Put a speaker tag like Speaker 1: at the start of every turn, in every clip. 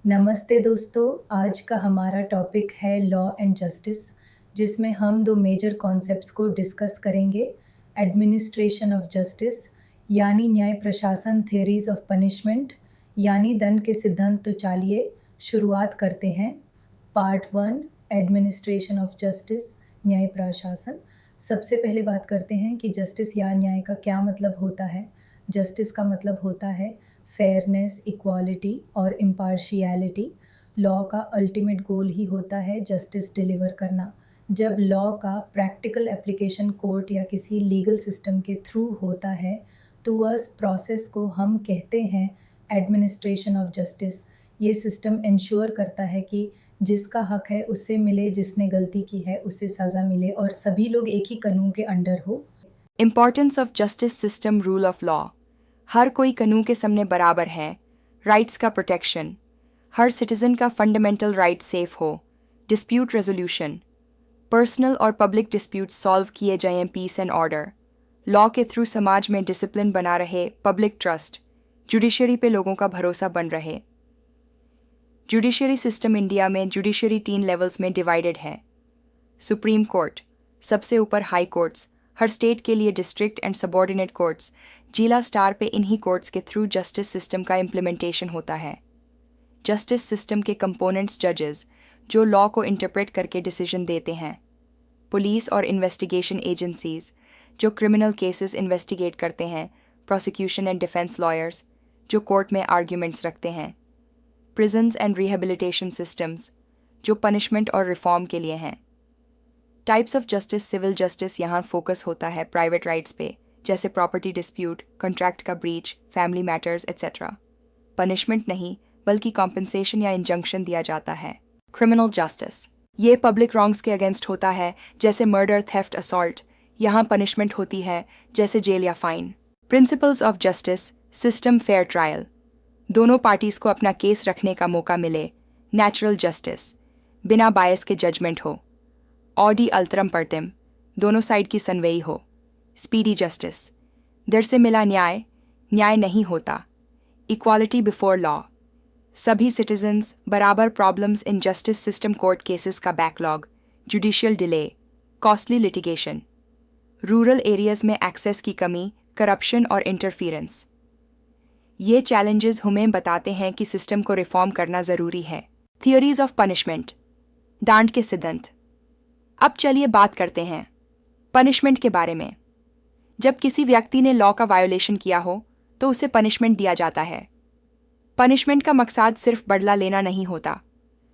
Speaker 1: नमस्ते दोस्तों, आज का हमारा टॉपिक है लॉ एंड जस्टिस, जिसमें हम 2 मेजर कॉन्सेप्ट्स को डिस्कस करेंगे। एडमिनिस्ट्रेशन ऑफ जस्टिस यानी न्याय प्रशासन, थ्योरीज ऑफ पनिशमेंट यानी दंड के सिद्धांत। तो चलिए शुरुआत करते हैं। पार्ट 1, एडमिनिस्ट्रेशन ऑफ जस्टिस, न्याय प्रशासन। सबसे पहले बात करते हैं कि जस्टिस या न्याय का क्या मतलब होता है। जस्टिस का मतलब होता है फेयरनेस, इक्वालिटी और इम्पार्शियलिटी। लॉ का अल्टीमेट गोल ही होता है जस्टिस डिलीवर करना। जब लॉ का प्रैक्टिकल एप्लीकेशन कोर्ट या किसी लीगल सिस्टम के थ्रू होता है तो उस प्रोसेस को हम कहते हैं एडमिनिस्ट्रेशन ऑफ जस्टिस। ये सिस्टम इंश्योर करता है कि जिसका हक है उससे मिले, जिसने गलती की है उससे सज़ा मिले और सभी लोग एक ही कानून के अंडर हो।
Speaker 2: Importance of justice system, rule of law. हर कोई कानून के सामने बराबर है। राइट्स का प्रोटेक्शन, हर सिटीजन का फंडामेंटल राइट सेफ हो। डिस्प्यूट रेजोल्यूशन, पर्सनल और पब्लिक डिस्प्यूट सॉल्व किए जाएं। पीस एंड ऑर्डर, लॉ के थ्रू समाज में डिसिप्लिन बना रहे। पब्लिक ट्रस्ट, जुडिशरी पे लोगों का भरोसा बन रहे। जुडिशरी सिस्टम इंडिया में जुडिशरी 3 लेवल्स में डिवाइडेड है। सुप्रीम कोर्ट, सबसे ऊपर हाई कोर्ट्स, हर स्टेट के लिए डिस्ट्रिक्ट एंड सबऑर्डिनेट कोर्ट्स, जिला स्टार पे इन्हीं कोर्ट्स के थ्रू जस्टिस सिस्टम का इम्प्लीमेंटेशन होता है। जस्टिस सिस्टम के कंपोनेंट्स जजेस, जो लॉ को इंटरप्रेट करके डिसीजन देते हैं। पुलिस और इन्वेस्टिगेशन एजेंसीज, जो क्रिमिनल केसेस इन्वेस्टिगेट करते हैं। प्रोसिक्यूशन एंड डिफेंस लॉयर्स, जो कोर्ट में आर्ग्यूमेंट्स रखते हैं। प्रिजन्स एंड रिहेबिलिटेशन सिस्टम्स, जो पनिशमेंट और रिफॉर्म के लिए हैं। Types of justice, civil justice, यहाँ फोकस होता है प्राइवेट राइट्स पे, जैसे प्रॉपर्टी डिस्प्यूट, कॉन्ट्रैक्ट का breach, family matters etcetera. Punishment नहीं बल्कि कॉम्पनसेशन या इंजंक्शन दिया जाता है। क्रिमिनल जस्टिस, ये पब्लिक रॉन्ग्स के अगेंस्ट होता है, जैसे मर्डर, थेफ्ट, असॉल्ट। यहाँ पनिशमेंट होती है, जैसे जेल या fine. Principles of justice system, fair trial, दोनों पार्टीज को अपना केस रखने का मौका मिले। नेचुरल जस्टिस, बिना बायस के जजमेंट हो। ऑडी अल्तरम पर्टिम, दोनों साइड की सुनवाई हो। स्पीडी जस्टिस, देर से मिला न्याय न्याय नहीं होता। इक्वालिटी बिफोर लॉ, सभी सिटीजन्स बराबर। Problems in justice system, court cases का backlog, judicial delay, costly litigation. Rural areas में एक्सेस की कमी, करप्शन और इंटरफियरेंस। ये चैलेंजेस हमें बताते हैं कि सिस्टम को रिफॉर्म करना ज़रूरी है। थियोरीज ऑफ पनिशमेंट, डांट के सिद्धांत। अब चलिए बात करते हैं पनिशमेंट के बारे में। जब किसी व्यक्ति ने लॉ का वायोलेशन किया हो तो उसे पनिशमेंट दिया जाता है। पनिशमेंट का मकसद सिर्फ बदला लेना नहीं होता,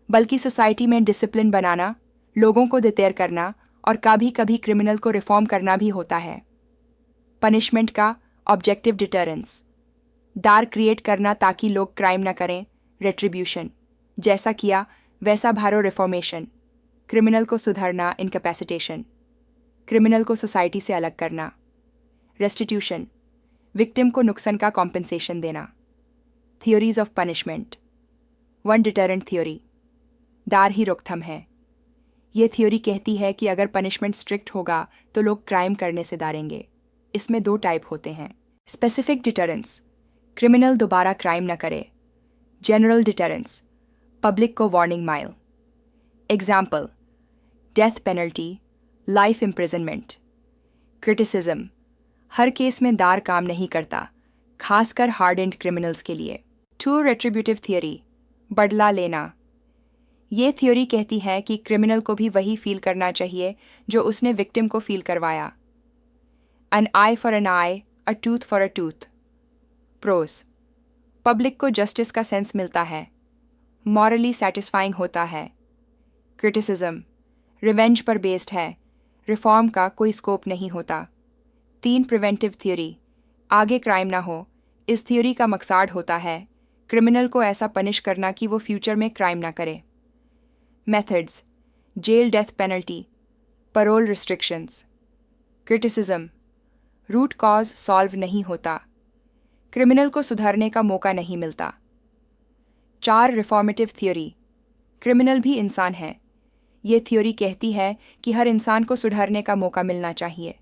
Speaker 2: बल्कि सोसाइटी में डिसिप्लिन बनाना, लोगों को डिटेर करना और कभी कभी क्रिमिनल को रिफॉर्म करना भी होता है। पनिशमेंट का ऑब्जेक्टिव, डिटरेंस, डर क्रिएट करना ताकि लोग क्राइम न करें। रेट्रीब्यूशन, जैसा किया वैसा भरो। रिफॉर्मेशन, क्रिमिनल को सुधारना। इनकैपेसिटेशन, क्रिमिनल को सोसाइटी से अलग करना। रेस्टिट्यूशन, विक्टिम को नुकसान का कॉम्पेंसेशन देना। Theories of punishment. 1, deterrent theory, डर ही रोकथाम है। ये थ्योरी कहती है कि अगर पनिशमेंट स्ट्रिक्ट होगा तो लोग क्राइम करने से डरेंगे। इसमें 2 टाइप होते हैं। स्पेसिफिक डिटरेंस, क्रिमिनल दोबारा क्राइम न करे। जनरल डिटरेंस, पब्लिक को वार्निंग माइल। Example, death penalty, life imprisonment. Criticism, हर केस में दार काम नहीं करता, खासकर हार्डेंड क्रिमिनल्स के लिए। 2, रेट्रीब्यूटिव थियोरी, बदला लेना। ये थ्योरी कहती है कि क्रिमिनल को भी वही फील करना चाहिए जो उसने विक्टिम को फील करवाया। An eye for an eye, a tooth for a tooth. Pros, public को जस्टिस का सेंस मिलता है, मॉरली सेटिस्फाइंग होता है। क्रिटिसिज्म, रिवेंज पर बेस्ड है, रिफॉर्म का कोई स्कोप नहीं होता। 3, प्रिवेंटिव थ्योरी, आगे क्राइम ना हो। इस थ्योरी का मकसद होता है क्रिमिनल को ऐसा पनिश करना कि वो फ्यूचर में क्राइम ना करे। Methods, jail, death penalty, parole restrictions. Criticism, root cause solve नहीं होता, क्रिमिनल को सुधारने का मौका नहीं मिलता। 4, रिफॉर्मेटिव थ्योरी, क्रिमिनल भी इंसान है। ये थ्योरी कहती है कि हर इंसान को सुधारने का मौका मिलना चाहिए।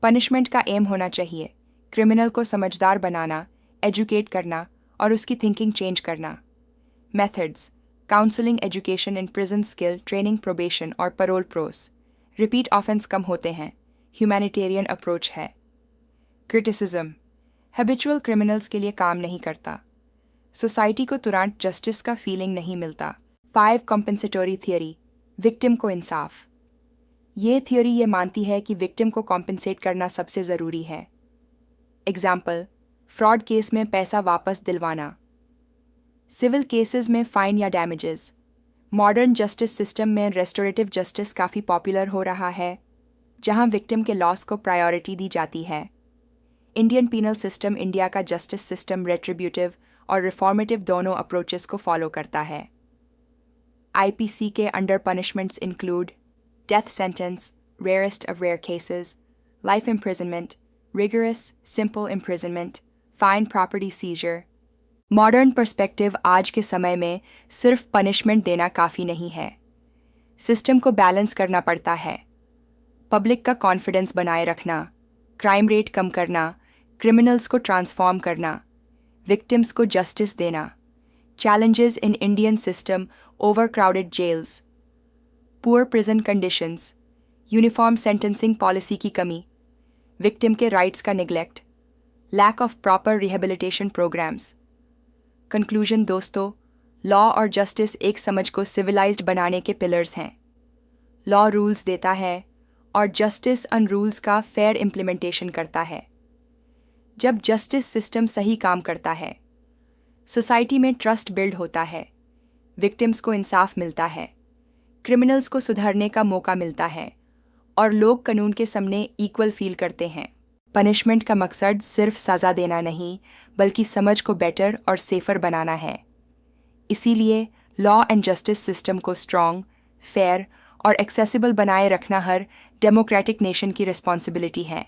Speaker 2: पनिशमेंट का एम होना चाहिए क्रिमिनल को समझदार बनाना, एजुकेट करना और उसकी थिंकिंग चेंज करना। Methods, counselling, education in prison, skill training, probation और पैरोल प्रोस। रिपीट ऑफेंस कम होते हैं। ह्यूमैनिटेरियन अप्रोच है। क्रिटिसिज्म, हैबिचुअल क्रिमिनल्स के लिए काम नहीं करता। सोसाइटी को तुरंत जस्टिस का फीलिंग नहीं मिलता। 5 कॉम्पेंसेटोरी थियरी, विक्टिम को इंसाफ। ये थियोरी ये मानती है कि विक्टिम को कॉम्पेंसेट करना सबसे ज़रूरी है। एग्जाम्पल, फ्रॉड केस में पैसा वापस दिलवाना, सिविल केसेस में फाइन या डैमेजेस। मॉडर्न जस्टिस सिस्टम में रेस्टोरेटिव जस्टिस काफ़ी पॉपुलर हो रहा है, जहां विक्टिम के लॉस को प्रायोरिटी दी जाती है। इंडियन पीनल सिस्टम इंडिया का जस्टिस सिस्टम रेट्रिब्यूटिव और रिफॉर्मेटिव दोनों अप्रोचेस को फॉलो करता है। आईपीसी के under punishments include death sentence, rarest of rare cases, life imprisonment, rigorous simple imprisonment, fine property seizure. Modern perspective आज के समय में सिर्फ पनिशमेंट देना काफ़ी नहीं है। सिस्टम को बैलेंस करना पड़ता है। पब्लिक का कॉन्फिडेंस बनाए रखना, क्राइम रेट कम करना, क्रिमिनल्स को ट्रांसफॉर्म करना, विक्टिम्स को जस्टिस देना। Challenges in Indian system, overcrowded jails, poor prison conditions, uniform sentencing policy की कमी, विक्टिम के राइट्स का neglect, lack of proper rehabilitation programs. Conclusion दोस्तों, लॉ और जस्टिस एक समझ को सिविलाइज्ड बनाने के पिलर्स हैं। लॉ रूल्स देता है और जस्टिस उन रूल्स का फेयर इम्प्लीमेंटेशन करता है। जब जस्टिस सिस्टम सही काम करता है, सोसाइटी में ट्रस्ट बिल्ड होता है, विक्टिम्स को इंसाफ मिलता है, क्रिमिनल्स को सुधरने का मौका मिलता है और लोग कानून के सामने इक्वल फील करते हैं। पनिशमेंट का मकसद सिर्फ सज़ा देना नहीं, बल्कि समझ को बेटर और सेफर बनाना है। इसीलिए लॉ एंड जस्टिस सिस्टम को स्ट्रॉन्ग, फेयर और एक्सेसिबल बनाए रखना हर डेमोक्रेटिक नेशन की रिस्पॉन्सिबिलिटी है।